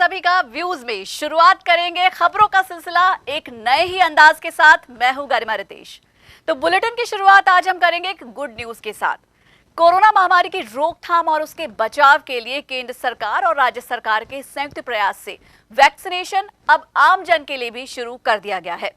सभी का व्यूज में शुरुआत करेंगे खबरों का सिलसिला एक नए ही अंदाज के साथ। मैं हूं गरिमा रितेश। तो बुलेटिन की शुरुआत आज हम करेंगे एक गुड न्यूज के साथ। कोरोना महामारी की रोकथाम और उसके बचाव के लिए केंद्र सरकार और राज्य सरकार के संयुक्त प्रयास से वैक्सीनेशन अब आम जन के लिए भी शुरू कर दिया गया है।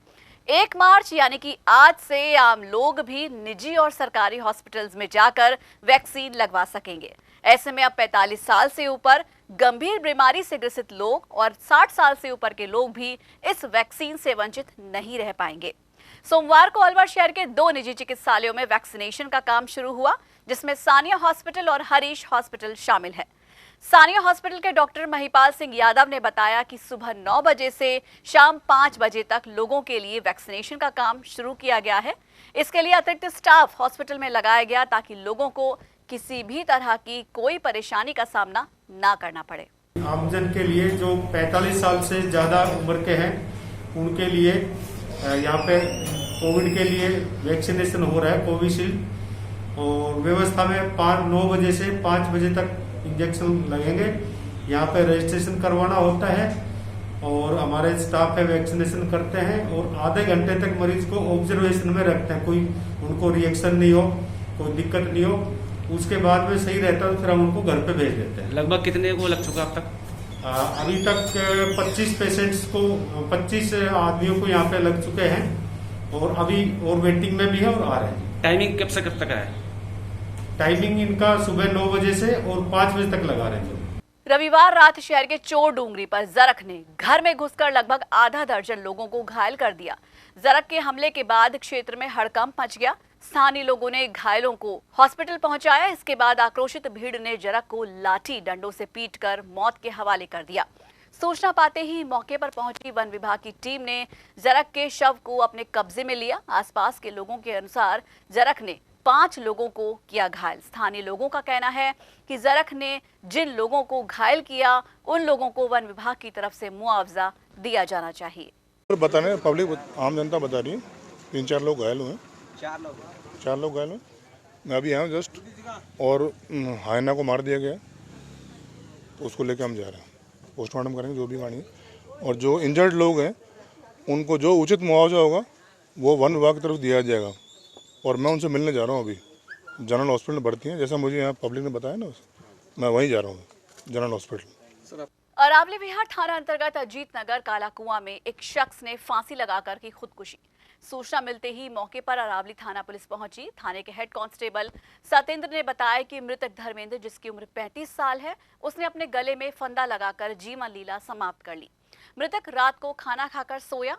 1 मार्च यानी कि आज से आम लोग भी निजी और सरकारी हॉस्पिटल्स में जाकर वैक्सीन लगवा सकेंगे। ऐसे में अब 45 साल से ऊपर गंभीर बीमारी से ग्रसित लोग और 60 साल से ऊपर के लोग भी इस वैक्सीन से वंचित नहीं रह पाएंगे। सोमवार को अलवर शहर के 2 निजी चिकित्सालयों में वैक्सीनेशन का काम शुरू हुआ, जिसमें सानिया हॉस्पिटल और हरीश हॉस्पिटल शामिल है। सानिया हॉस्पिटल के डॉक्टर महिपाल सिंह यादव ने बताया कि सुबह 9 बजे से शाम 5 बजे तक लोगों के लिए वैक्सीनेशन का काम शुरू किया गया है। इसके लिए अतिरिक्त स्टाफ हॉस्पिटल में लगाया गया ताकि लोगों को किसी भी तरह की कोई परेशानी का सामना ना करना पड़े। आमजन के लिए जो 45 साल से ज़्यादा उम्र के हैं उनके लिए यहाँ पे कोविड के लिए वैक्सीनेशन हो रहा है, कोविशील्ड। और व्यवस्था में 9 बजे से 5 बजे तक इंजेक्शन लगेंगे। यहाँ पे रजिस्ट्रेशन करवाना होता है और हमारे स्टाफ है वैक्सीनेशन करते हैं और आधे घंटे तक मरीज को ऑब्जर्वेशन में रखते हैं। कोई उनको रिएक्शन नहीं हो, कोई दिक्कत नहीं हो, उसके बाद में सही रहता है तो फिर हम उनको घर पे भेज देते हैं। लगभग कितने को लग चुका अब तक? अभी तक 25 पेशेंट्स को 25 आदमियों को यहाँ पे लग चुके हैं और अभी और वेटिंग में भी है और आ रहे हैं। टाइमिंग कब से कब तक है? टाइमिंग इनका सुबह 9 बजे से और 5 बजे तक लगा रहे हैं। रविवार रात शहर के चोर डूंगरी पर जरख ने घर में घुसकर लगभग आधा दर्जन लोगों को घायल कर दिया। जरख के हमले के बाद क्षेत्र में हड़कंप मच गया। स्थानीय लोगों ने घायलों को हॉस्पिटल पहुंचाया। इसके बाद आक्रोशित भीड़ ने जरख को लाठी डंडों से पीटकर मौत के हवाले कर दिया। सूचना पाते ही मौके पर पहुंची वन विभाग की टीम ने जरख के शव को अपने कब्जे में लिया। आसपास के लोगों के अनुसार जरख ने 5 लोगों को किया घायल। स्थानीय लोगों का कहना है कि जरख ने जिन लोगों को घायल किया उन लोगों को वन विभाग की तरफ से मुआवजा दिया जाना चाहिए। बताने पब्लिक आम जनता बता रही है 3-4 लोग घायल हुए। 4 लोग घायल हुए। मैं अभी आया हूँ जस्ट, और हायना को मार दिया गया तो उसको लेके हम जा रहे हैं, पोस्टमार्टम करेंगे जो भी कहानी है। और जो इंजर्ड लोग हैं उनको जो उचित मुआवजा होगा वो वन विभाग की तरफ दिया जाएगा। और मैं उनसे मिलने जा रहा हूँ। अभी जनरल हॉस्पिटल में भर्ती है, जैसा मुझे यहाँ पब्लिक ने बताया ना, मैं वहीं जा रहा हूँ जनरल हॉस्पिटल। अरावली विहार थाना अंतर्गत अजीत नगर काला कुआं में एक शख्स ने फांसी लगाकर की खुदकुशी। सूचना मिलते ही मौके पर अरावली थाना पुलिस पहुंची। थाने के हेड कांस्टेबल सतेंद्र ने बताया कि मृतक धर्मेंद्र, जिसकी उम्र 35 साल है, उसने अपने गले में फंदा लगाकर जीवन लीला समाप्त कर ली। मृतक रात को खाना खाकर सोया।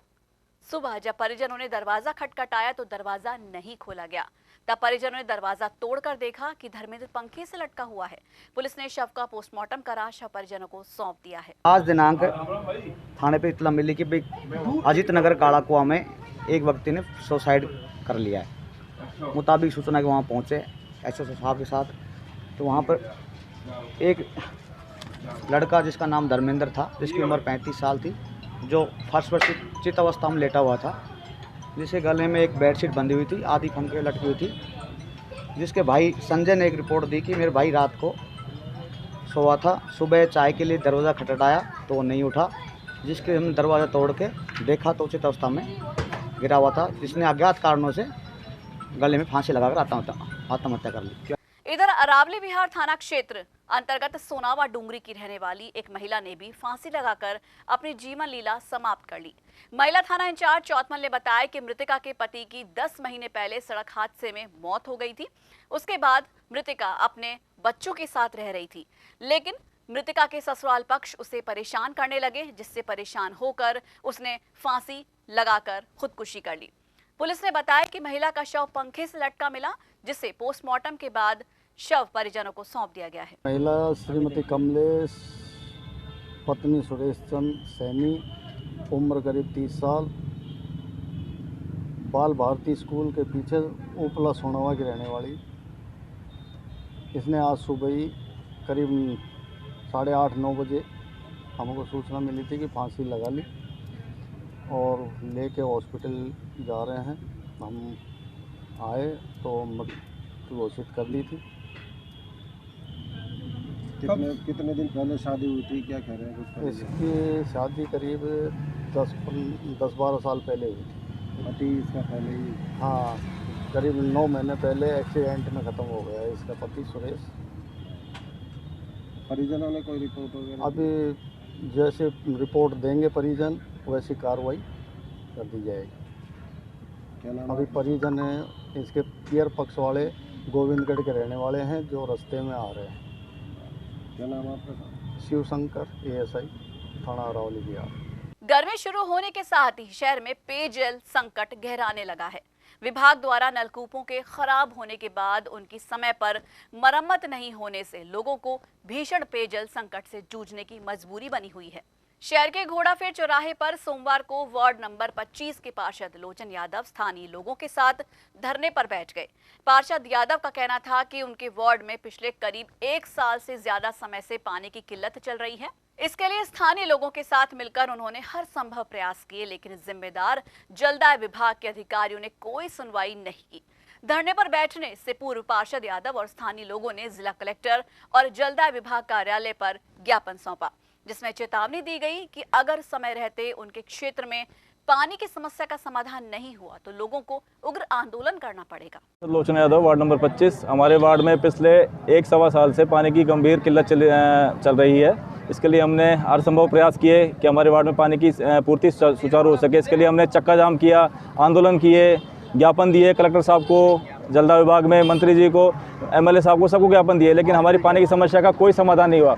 सुबह जब परिजनों ने दरवाजा खटखटाया तो दरवाजा नहीं खोला गया। तब परिजनों ने दरवाजा तोड़कर देखा कि धर्मेंद्र पंखे से लटका हुआ है। पुलिस ने शव का पोस्टमार्टम करा शव परिजनों को सौंप दिया है। आज दिनांक थाने पे इत्तला मिली कि अजीत नगर काला कुआं में एक व्यक्ति ने सुसाइड कर लिया है। मुताबिक सूचना के वहाँ पहुँचे एसओ साहब के साथ, तो वहाँ पर एक लड़का जिसका नाम धर्मेंद्र था, जिसकी उम्र 35 साल थी, जो फर्श पर चित अवस्था में लेटा हुआ था, जिसके गले में एक बेडशीट बंधी हुई थी, आधी फंके लटकी हुई थी। जिसके भाई संजय ने एक रिपोर्ट दी कि मेरे भाई रात को सोया था, सुबह चाय के लिए दरवाज़ा खटखटाया तो वो नहीं उठा। जिसके हमने दरवाज़ा तोड़ के देखा तो उचित अवस्था में गिरा हुआ था, जिसने अज्ञात कारणों से गले में फांसी लगाकर आत्महत्या कर ली। इधर अरावली विहार थाना क्षेत्र अंतर्गत सोनावा डूंगरी की रहने वाली एक महिला ने भी फांसी लगाकर अपनी जीवन लीला समाप्त कर ली। महिला थाना इंचार्ज चौथमल ने बताया कि मृतका के पति की 10 महीने पहले सड़क हादसे में मौत हो गई थी। उसके बाद मृतका अपने बच्चों के साथ रह रही थी, लेकिन मृतका के ससुराल पक्ष उसे परेशान करने लगे, जिससे परेशान होकर उसने फांसी लगाकर खुदकुशी कर ली। पुलिस ने बताया कि महिला का शव पंखे से लटका मिला, जिसे पोस्टमार्टम के बाद शव परिजनों को सौंप दिया गया है। महिला श्रीमती कमलेश, पत्नी सुरेश चंद सैनी, उम्र करीब 30 साल, बाल भारती स्कूल के पीछे उपला सोनावा की रहने वाली। इसने आज सुबह ही करीब 8:30-9 बजे हमको सूचना मिली थी कि फांसी लगा ली और लेके हॉस्पिटल जा रहे हैं। हम आए तो मृत्यु घोषित कर ली थी। कितने दिन पहले शादी हुई थी, क्या कह रहे हैं कुछ? इसकी शादी करीब 10-12 साल पहले हुई थी। पति इसका पहले ही? हाँ, करीब 9 महीने पहले एक्सीडेंट में ख़त्म हो गया है इसका पति सुरेश। परिजनों ने कोई रिपोर्ट वगैरह? अभी जैसे रिपोर्ट देंगे परिजन वैसी कार्रवाई कर दी जाएगी। क्या नाम? अभी परिजन हैं इसके पियर पक्ष वाले गोविंदगढ़ के रहने वाले हैं जो रास्ते में आ रहे हैं। क्या नाम आपका? शिव शंकर ASI थाना अरावली बिहार। गर्मी शुरू होने के साथ ही शहर में पेयजल संकट गहराने लगा है। विभाग द्वारा नलकूपों के खराब होने के बाद उनकी समय पर मरम्मत नहीं होने से लोगों को भीषण पेयजल संकट से जूझने की मजबूरी बनी हुई है। शहर के घोड़ाफेर चौराहे पर सोमवार को वार्ड नंबर 25 के पार्षद लोचन यादव स्थानीय लोगों के साथ धरने पर बैठ गए। पार्षद यादव का कहना था कि उनके वार्ड में पिछले करीब 1 साल से ज्यादा समय से पानी की किल्लत चल रही है। इसके लिए स्थानीय लोगों के साथ मिलकर उन्होंने हर संभव प्रयास किए, लेकिन जिम्मेदार जलदाय विभाग के अधिकारियों ने कोई सुनवाई नहीं की। धरने पर बैठने से पूर्व पार्षद यादव और स्थानीय लोगों ने जिला कलेक्टर और जलदाय विभाग कार्यालय पर ज्ञापन सौंपा, जिसमें चेतावनी दी गई कि अगर समय रहते उनके क्षेत्र में पानी की समस्या का समाधान नहीं हुआ तो लोगों को उग्र आंदोलन करना पड़ेगा। लोचन यादव, वार्ड नंबर 25। हमारे वार्ड में पिछले 1-1.25 साल से पानी की गंभीर किल्लत चल रही है। इसके लिए हमने हर संभव प्रयास किए कि हमारे वार्ड में पानी की पूर्ति सुचारू हो सके। इसके लिए हमने चक्का जाम किया, आंदोलन किए, ज्ञापन दिए कलेक्टर साहब को, जलदाय विभाग में मंत्री जी को, MLA साहब को, सबको ज्ञापन दिए, लेकिन हमारी पानी की समस्या का कोई समाधान नहीं हुआ।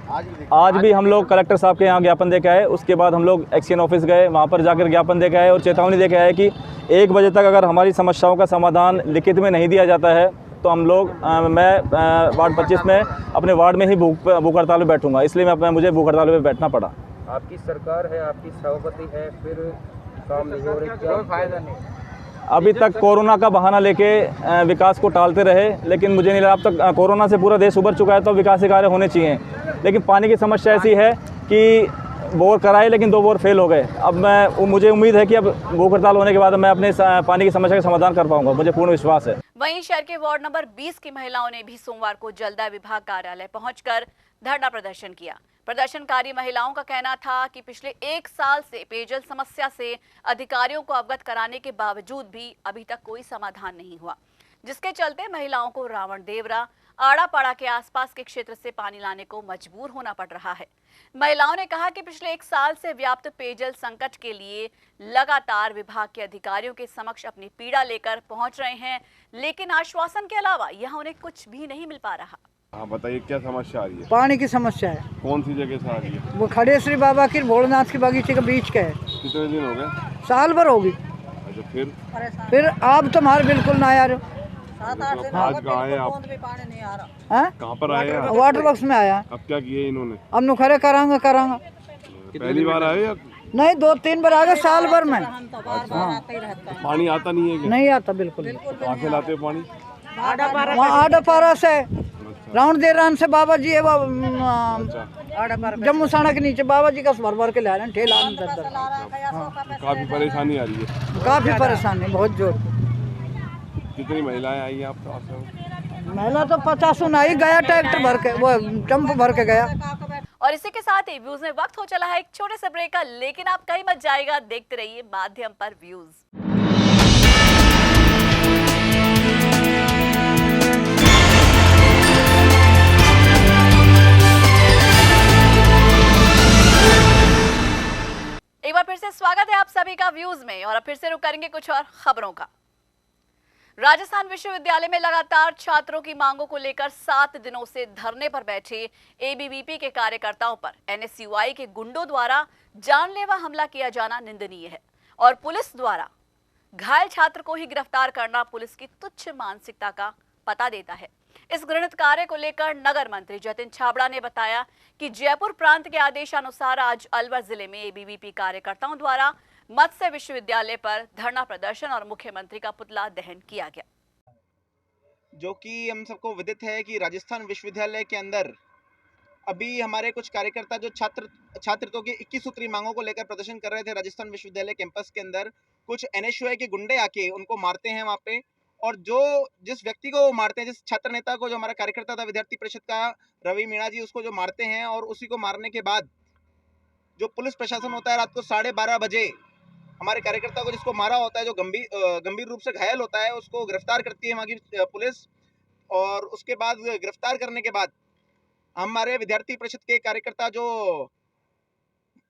आज भी हम लोग कलेक्टर साहब के यहाँ ज्ञापन दे के आए। उसके बाद हम लोग एक्सचेंज ऑफिस गए, वहाँ पर जाकर ज्ञापन दे के आए और चेतावनी दे के आए कि 1 बजे तक अगर हमारी समस्याओं का समाधान लिखित में नहीं दिया जाता है तो हम लोग मैं वार्ड 25 में अपने वार्ड में ही भूख हड़ताल में बैठूंगा। इसलिए मुझे भूख हड़ताल में बैठना पड़ा। आपकी सरकार है, आपकी सभापति है, फिर काम नहीं हो रही, कोई फायदा नहीं। अभी तक कोरोना का बहाना लेके विकास को टालते रहे, लेकिन मुझे नहीं लगा अब तक कोरोना से पूरा देश उबर चुका है तो विकास कार्य होने चाहिए। लेकिन पानी की समस्या ऐसी है कि बोर कराए लेकिन 2 बोर फेल हो गए। अब मुझे उम्मीद है कि अब भूख हड़ताल होने के बाद मैं अपने पानी की समस्या का समाधान कर पाऊंगा, मुझे पूर्ण विश्वास है। वहीं शहर के वार्ड नंबर 20 की महिलाओं ने भी सोमवार को जलदाय विभाग कार्यालय पहुंचकर धरना प्रदर्शन किया। प्रदर्शनकारी महिलाओं का कहना था कि पिछले 1 साल से पेयजल समस्या से अधिकारियों को अवगत कराने के बावजूद भी अभी तक कोई समाधान नहीं हुआ, जिसके चलते महिलाओं को रावण देवरा, आड़ापाड़ा के आसपास के क्षेत्र से पानी लाने को मजबूर होना पड़ रहा है। महिलाओं ने कहा कि पिछले 1 साल से व्याप्त पेयजल संकट के लिए लगातार विभाग के अधिकारियों के समक्ष अपनी पीड़ा लेकर पहुंच रहे हैं, लेकिन आश्वासन के अलावा यहां उन्हें कुछ भी नहीं मिल पा रहा। हाँ बताइए, क्या समस्या आ रही है? पानी की समस्या है। कौन सी जगह से आ रही है? वो खड़ेश्वरी बाबा की भोलेनाथ के बगीचे के बीच का है। कितने दिन हो गए? साल भर होगी। अच्छा, फिर आप तुम्हारे बिल्कुल ना यार। आज कहाँ आए आप? कहाँ पर आए आप? वाटर बॉक्स में आया। अब क्या किए इन्होंने? अब नुखरे करांगा। पहली बार आए या? नहीं, 2-3 बार आ गए साल भर में। पानी आता नहीं है क्या? नहीं आता बिल्कुल। कहाँ से लाते हो पानी? वहाँ आडापारा से, राउंड देरान से बाबा जी है जम्मू साड़ा के नीचे बाबा जी का भर के ला रहे हैं ठेला में। काफी परेशानी आ रही है। काफी परेशानी, बहुत जोर। कितनी महिलाएं आई हैं आप? महिला तो 50 आई, गया ट्रैक्टर भर के, वो टेम्पो भर के गया। और इसी के साथ ही व्यूज में वक्त हो चला है एक छोटे से ब्रेक का, लेकिन आप कहीं मत जाएगा, देखते रहिए माध्यम पर व्यूज। एक बार फिर से स्वागत है आप सभी का व्यूज में, और अब फिर से रुक करेंगे कुछ और खबरों का। राजस्थान विश्वविद्यालय में लगातार छात्रों की मांगों को लेकर 7 दिनों से धरने पर बैठे ABVP के कार्यकर्ताओं पर NSUI के गुंडों द्वारा जानलेवा हमला किया जाना निंदनीय है, और पुलिस द्वारा घायल छात्र को ही गिरफ्तार करना पुलिस की तुच्छ मानसिकता का पता देता है। इस घृणित कार्य को लेकर नगर मंत्री जतिन छाबड़ा ने बताया कि जयपुर प्रांत के आदेशानुसार आज अलवर जिले में ABVP कार्यकर्ताओं द्वारा मत्स्य विश्वविद्यालय पर धरना प्रदर्शन और मुख्यमंत्री का पुतला दहन किया गया। जो कि हम सबको विदित है कि राजस्थान विश्वविद्यालय के अंदर अभी हमारे कुछ कार्यकर्ता जो छात्रों की 21 सूत्री मांगों को लेकर प्रदर्शन कर रहे थे राजस्थान विश्वविद्यालय कैंपस के अंदर, कुछ NSUI के गुंडे आके उनको मारते हैं वहाँ पे, और जो जिस व्यक्ति को वो मारते हैं, जिस छात्र नेता को, जो हमारा कार्यकर्ता था विद्यार्थी परिषद का रवि मीणा जी, उसको जो मारते हैं और उसी को मारने के बाद जो पुलिस प्रशासन होता है रात को 12:30 बजे हमारे कार्यकर्ता को, जिसको मारा होता है, जो गंभीर रूप से घायल होता है, उसको गिरफ्तार करती है वहाँ की पुलिस। और उसके बाद गिरफ्तार करने के बाद हमारे विद्यार्थी परिषद के कार्यकर्ता जो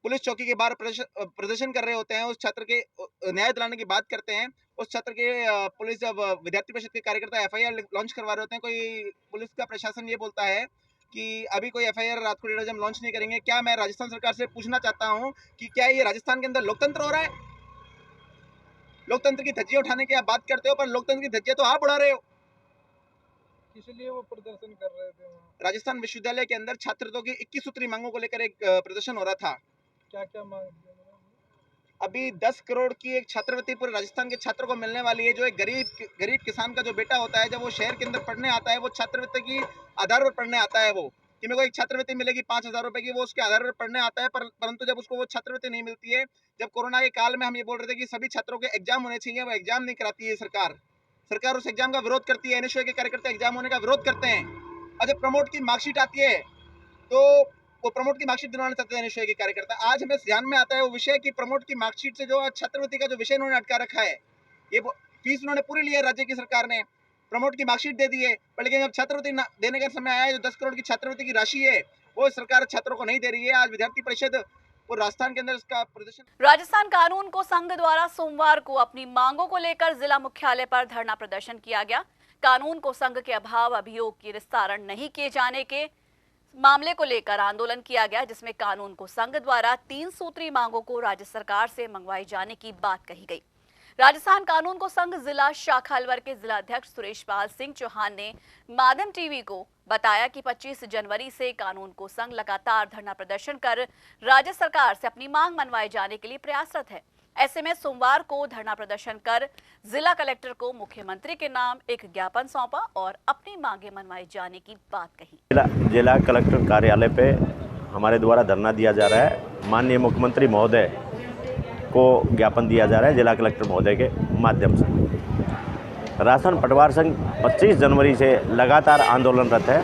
पुलिस चौकी के बाहर प्रदर्शन कर रहे होते हैं, उस छात्र के न्याय दिलाने की बात करते हैं। उस छात्र के पुलिस, जब विद्यार्थी परिषद के कार्यकर्ता FIR लॉन्च करवा रहे होते हैं, कोई पुलिस का प्रशासन ये बोलता है कि अभी कोई FIR रात को 1:30 बजे हम लॉन्च नहीं करेंगे। क्या मैं राजस्थान सरकार से पूछना चाहता हूँ कि क्या ये राजस्थान के अंदर लोकतंत्र हो रहा है? लोकतंत्र की धज्जियां उठाने की आप बात करते हो, पर लोकतंत्र की धज्जियां तो आप उड़ा रहे हो। इसलिए वो प्रदर्शन कर रहे थे वहाँ। राजस्थान विश्वविद्यालय के अंदर छात्रों की 21 सूत्री मांगों को लेकर एक प्रदर्शन हो रहा था। क्या क्या मांग? अभी 10 करोड़ की एक छात्रवृत्ति पूरे राजस्थान के छात्रों को मिलने वाली है। जो एक गरीब किसान का जो बेटा होता है, जब वो शहर के अंदर पढ़ने आता है, वो छात्रवृत्ति की आधार पर पढ़ने आता है, वो कि मेरे को एक छात्रवृत्ति मिलेगी 5,000 रुपए की, वो उसके आधार पर पढ़ने आता है। परंतु जब उसको वो छात्रवृत्ति नहीं मिलती है, जब कोरोना के काल में हम ये बोल रहे थे कि सभी छात्रों के एग्जाम होने चाहिए, वो एग्जाम नहीं कराती है सरकार उस एग्जाम का विरोध करती है। NSUI के कार्यकर्ता एग्जाम होने का विरोध करते हैं। और जब प्रमोट की मार्कशीट आती है तो वो प्रमोट की मार्कशीट दिलवाना चाहते हैं NSUI के कार्यकर्ता। आज हमें ध्यान में आता है वो विषय कि प्रमोट की मार्कशीट से जो छात्रवृत्ति का जो विषय उन्होंने अटका रखा है, ये फीस उन्होंने पूरी ली है राज्य की सरकार ने, प्रमोट की मार्कशीट दे दी है, पर लेकिन जब छात्रवृत्ति देने का समय आया है, जो 10 करोड़ की छात्रवृत्ति की राशि है वो सरकार छात्रों को नहीं दे रही है। आज विद्यार्थी परिषद और राजस्थान के अंदर इसका प्रदर्शन। राजस्थान कानून को संघ द्वारा सोमवार को अपनी मांगों को लेकर जिला मुख्यालय पर धरना प्रदर्शन किया गया। कानून को संघ के अभाव, अभियोग की निस्तारण नहीं किए जाने के मामले को लेकर आंदोलन किया गया, जिसमें कानून को संघ द्वारा 3 सूत्री मांगों को राज्य सरकार से मंगवाई जाने की बात कही गई। राजस्थान कानून को संघ जिला शाखा अलवर के जिला अध्यक्ष सुरेश पाल सिंह चौहान ने माध्यम टीवी को बताया कि 25 जनवरी से कानून को संघ लगातार धरना प्रदर्शन कर राज्य सरकार से अपनी मांग मनवाए जाने के लिए प्रयासरत है। ऐसे में सोमवार को धरना प्रदर्शन कर जिला कलेक्टर को मुख्यमंत्री के नाम एक ज्ञापन सौंपा और अपनी मांगे मनवाए जाने की बात कही। जिला कलेक्टर कार्यालय पे हमारे द्वारा धरना दिया जा रहा है। माननीय मुख्यमंत्री महोदय को ज्ञापन दिया जा रहा है जिला कलेक्टर महोदय के माध्यम से। राशन पटवार संघ 25 जनवरी से लगातार आंदोलनरत है।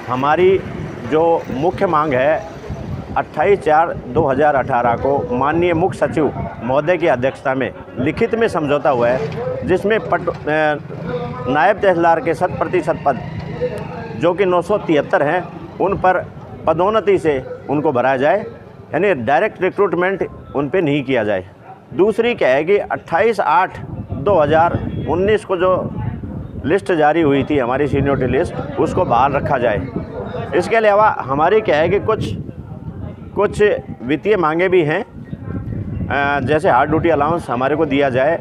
हमारी जो मुख्य मांग है 28/4/2018 को माननीय मुख्य सचिव महोदय की अध्यक्षता में लिखित में समझौता हुआ है, जिसमें नायब तहसीलदार के 100% पद जो कि 973 हैं, उन पर पदोन्नति से उनको भराया जाए, यानी डायरेक्ट रिक्रूटमेंट उन पे नहीं किया जाए। दूसरी क्या है कि 28/8/2019 को जो लिस्ट जारी हुई थी हमारी सीनियरिटी लिस्ट, उसको बहाल रखा जाए। इसके अलावा हमारी क्या है कि कुछ वित्तीय मांगे भी हैं, जैसे हार्ड ड्यूटी अलाउंस हमारे को दिया जाए।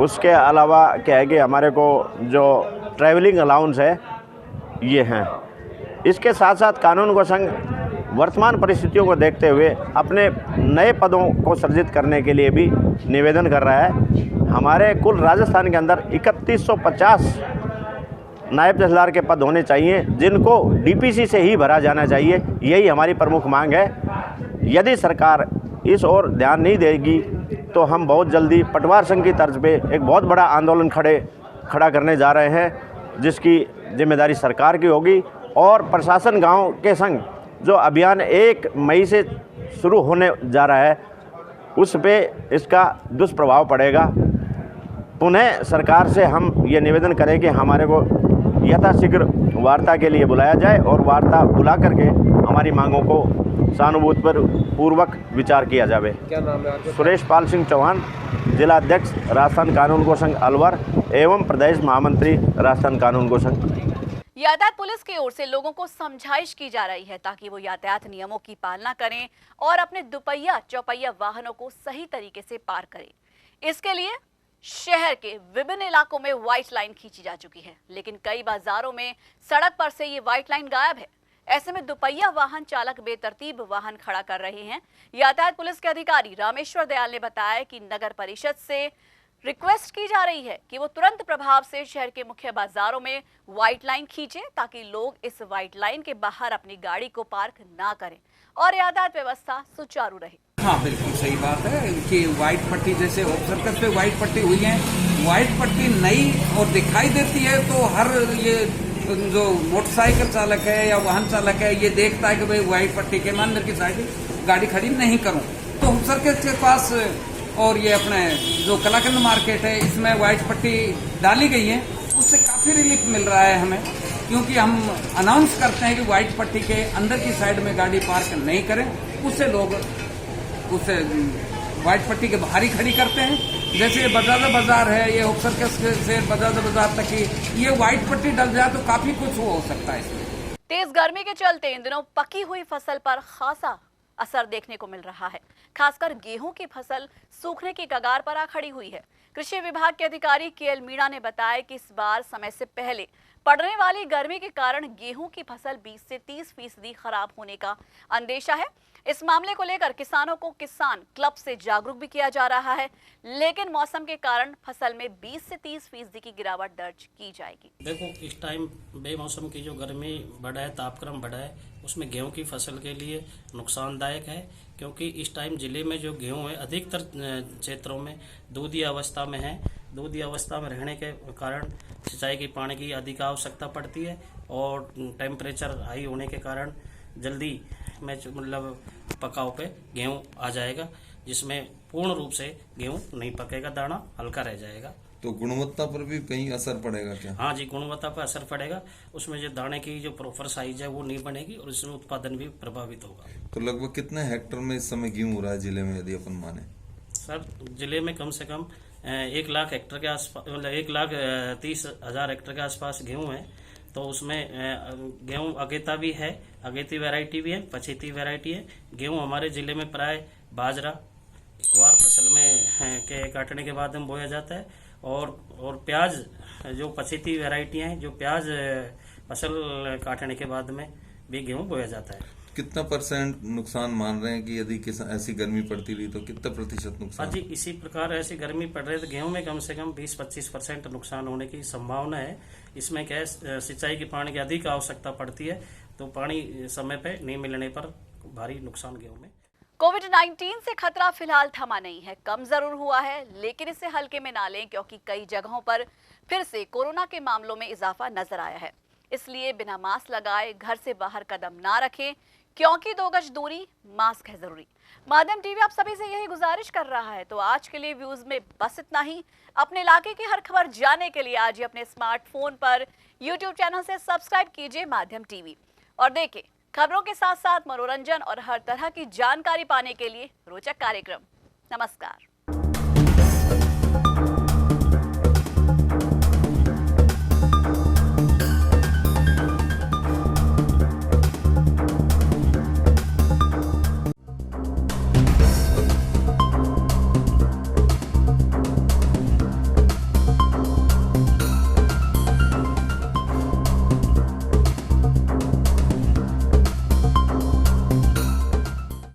उसके अलावा क्या है कि हमारे को जो ट्रैवलिंग अलाउंस है ये हैं। इसके साथ साथ कानून को संघ वर्तमान परिस्थितियों को देखते हुए अपने नए पदों को सृजित करने के लिए भी निवेदन कर रहा है। हमारे कुल राजस्थान के अंदर 3150 नायब तहसीलदार के पद होने चाहिए, जिनको DPC से ही भरा जाना चाहिए। यही हमारी प्रमुख मांग है। यदि सरकार इस ओर ध्यान नहीं देगी तो हम बहुत जल्दी पटवार संघ की तर्ज पे एक बहुत बड़ा आंदोलन खड़ा करने जा रहे हैं, जिसकी जिम्मेदारी सरकार की होगी। और प्रशासन गांव के संग जो अभियान 1 मई से शुरू होने जा रहा है, उस पे इसका दुष्प्रभाव पड़ेगा। पुनः सरकार से हम ये निवेदन करें कि हमारे को यथाशीघ्र वार्ता के लिए बुलाया जाए और वार्ता बुला करके हमारी मांगों को सहानुभूतिपूर्वक विचार किया जाए। क्या नाम है आपका? सुरेश पाल सिंह चौहान, जिला अध्यक्ष राजस्थान कानून को संघ अलवर एवं प्रदेश महामंत्री राजस्थान कानून को संघ। यातायात पुलिस की ओर से लोगों को समझाइश की जा रही है ताकि वो यातायात नियमों की पालना करें और अपने दुपहिया चौपहिया वाहनों को सही तरीके से पार करें। इसके लिए शहर के विभिन्न इलाकों में व्हाइट लाइन खींची जा चुकी है, लेकिन कई बाजारों में सड़क पर से ये व्हाइट लाइन गायब है। ऐसे में दुपहिया वाहन चालक बेतरतीब वाहन खड़ा कर रहे हैं। यातायात पुलिस के अधिकारी रामेश्वर दयाल ने बताया कि नगर परिषद से रिक्वेस्ट की जा रही है कि वो तुरंत प्रभाव से शहर के मुख्य बाजारों में व्हाइट लाइन खींचे ताकि लोग इस व्हाइट लाइन के बाहर अपनी गाड़ी को पार्क ना करें और यातायात व्यवस्था सुचारू रहे। हाँ, बिल्कुल सही बात है कि व्हाइट पट्टी जैसे सर्कस पे व्हाइट पट्टी हुई है, व्हाइट पट्टी नई और दिखाई देती है तो हर ये जो मोटरसाइकिल चालक है या वाहन चालक है ये देखता है कि भाई व्हाइट पट्टी के मैं अंदर की साइड गाड़ी खड़ी नहीं करूं। तो सर्कस के पास और ये अपने जो कलाकंद मार्केट है इसमें व्हाइट पट्टी डाली गई है, उससे काफी रिलीफ मिल रहा है हमें, क्योंकि हम अनाउंस करते हैं कि व्हाइट पट्टी के अंदर की साइड में गाड़ी पार्क नहीं करें, उससे लोग उसे व्हाइट पट्टी के बाहर ही खड़ी करते हैं। जैसे बजाजा बाजार है, ये सर्कस से बजाजा बाजार तक ही ये व्हाइट पट्टी डल जाए तो काफी कुछ हो सकता है इसमें। तेज गर्मी के चलते इन दिनों पकी हुई फसल पर खासा असर देखने को मिल रहा है। खासकर गेहूं की फसल सूखने की कगार पर आ खड़ी हुई है। कृषि विभाग के अधिकारी केएल मीणा ने बताया कि इस बार समय से पहले पड़ने वाली गर्मी के कारण गेहूं की फसल 20 से 30% खराब होने का अंदेशा है। इस मामले को लेकर किसानों को किसान क्लब से जागरूक भी किया जा रहा है, लेकिन मौसम के कारण फसल में 20 से 30% की गिरावट दर्ज की जाएगी। देखो, इस टाइम बेमौसम की जो गर्मी बढ़ा है, तापक्रम बढ़ा है, उसमें गेहूं की फसल के लिए नुकसानदायक है, क्योंकि इस टाइम जिले में जो गेहूं है अधिकतर क्षेत्रों में दूधी अवस्था में है। दूधी अवस्था में रहने के कारण सिंचाई की पानी की अधिक आवश्यकता पड़ती है और टेम्परेचर हाई होने के कारण जल्दी में मतलब पकाव पे गेहूं आ जाएगा, जिसमें पूर्ण रूप से गेहूं नहीं पकेगा, दाना हल्का रह जाएगा। तो गुणवत्ता पर भी कहीं असर पड़ेगा क्या? हाँ जी, गुणवत्ता पर असर पड़ेगा। उसमें जो दाने की जो प्रॉपर साइज है वो नहीं बनेगी और इसमें उत्पादन भी प्रभावित होगा। तो लगभग कितने हेक्टर में इस समय गेहूं हो रहा है जिले में, यदि अपन माने? सर, जिले में कम से कम 1 लाख हेक्टर के आसपास, मतलब 1,30,000 हेक्टर के आसपास गेहूं है। तो उसमें गेहूं अगेता भी है, अगेती वैरायटी भी है, पछेती वैरायटी है। गेहूं हमारे जिले में प्राय बाजरा ग्वार फसल में के काटने के बाद में बोया जाता है और प्याज जो पछेती वैरायटी है, जो प्याज फसल काटने के बाद में भी गेहूं बोया जाता है। कितना % नुकसान मान रहे हैं कि यदि ऐसी गर्मी पड़ती रही तो कितना प्रतिशत नुकसान? हाँ जी, इसी प्रकार ऐसी गर्मी पड़ रही है तो गेहूं में कम से कम 20-25% नुकसान होने की संभावना है। इसमें क्या है, सिंचाई की पानी की अधिक आवश्यकता पड़ती है, तो पानी समय पे नहीं मिलने पर भारी नुकसान गेहूं में। कोविड-19 से खतरा फिलहाल थमा नहीं है, कम जरूर हुआ है, लेकिन इसे हल्के में ना लें, क्योंकि कई जगहों पर फिर से कोरोना के मामलों में इजाफा नजर आया है। इसलिए बिना मास्क लगाए घर से बाहर कदम ना रखें, क्योंकि 2 गज दूरी, मास्क है जरूरी। माध्यम टीवी आप सभी से यही गुजारिश कर रहा है। तो आज के लिए व्यूज में बस इतना ही। अपने इलाके की हर खबर जानने के लिए आज ही अपने स्मार्टफोन पर यूट्यूब चैनल से सब्सक्राइब कीजिए माध्यम टीवी और देखें खबरों के साथ साथ मनोरंजन और हर तरह की जानकारी पाने के लिए रोचक कार्यक्रम। नमस्कार।